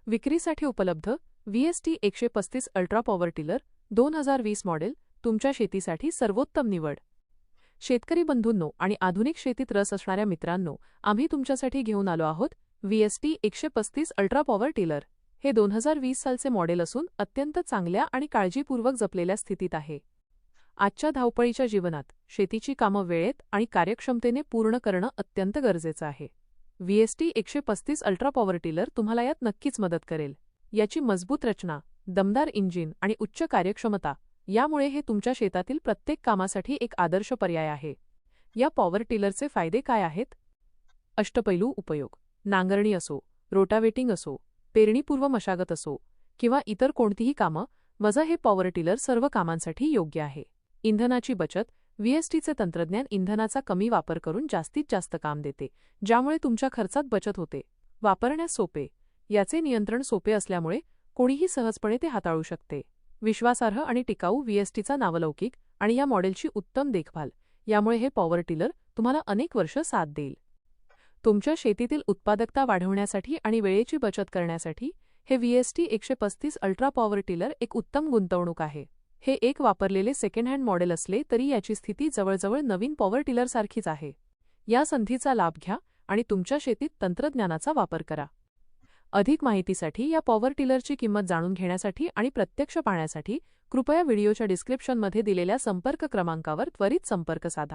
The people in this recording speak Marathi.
विक्रीसाठी उपलब्ध VST 135 ultra power tiller 2020 model तुमच्या शेतीसाठी सर्वोत्तम निवड। शेतकरी बंधूंनो आणि आधुनिक शेतीत रस असणाऱ्या मित्रांनो, आम्ही तुमच्यासाठी घेऊन आलो आहोत VST 135 अल्ट्रा पॉवर टिलर। हे 2020 सालचे मॉडेल असून अत्यंत चांगल्या आणि काळजीपूर्वक जपलेल्या स्थितीत आहे। आजच्या धावपळीच्या जीवनात शेतीची कामं वेळेत आणि कार्यक्षमतेने पूर्ण करणं अत्यंत गरजेचं आहे। VST 135 अल्ट्रा पॉवर टिलर तुम्हाला यात नक्कीच मदत करेल। याची मजबूत रचना, दमदार इंजिन आणि उच्च कार्यक्षमता यामुळे हे तुमच्या शेतातील प्रत्येक कामासाठी एक आदर्श पर्याय आहे। या पॉवर टिलरचे फायदे काय आहेत? अष्टपैलू उपयोग। नांगरणी असो, रोटावेटिंग असो, पेरणीपूर्व मशागत असो किंवा इतर कोणतीही कामं, हे पॉवर टिलर सर्व कामांसाठी योग्य आहे। इंधनाची बचत। VSTचे तंत्रज्ञान इंधनाचा कमी वापर करून जास्तीत जास्त काम देते, ज्यामुळे तुमच्या खर्चात बचत होते। वापरण्यास सोपे। याचे नियंत्रण सोपे असल्यामुळे कोणीही सहजपणे ते हाताळू शकते। विश्वासार्ह आणि टिकाऊ। VSTचा नावलौकिक आणि या मॉडेलची उत्तम देखभाल यामुळे हे पॉवर टिलर तुम्हाला अनेक वर्ष साथ देईल। तुमच्या शेतीतील उत्पादकता वाढवण्यासाठी आणि वेळेची बचत करण्यासाठी हे VST 135 अल्ट्रा पॉवर टिलर एक उत्तम गुंतवणूक आहे। हे एक वापरलेले सेकंड हँड मॉडेल असले तरी याची स्थिती जवळजवळ नवीन पॉवर टिलर सारखीच आहे। या संधीचा लाभ घ्या आणि तुमच्या शेतीत तंत्रज्ञानाचा वापर करा। अधिक माहितीसाठी या पॉवर टिलरची किंमत जाणून घेण्यासाठी आणि प्रत्यक्ष पाहण्यासाठी कृपया व्हिडिओच्या डिस्क्रिप्शनमध्ये दिलेल्या संपर्क क्रमांकावर त्वरित संपर्क साधा।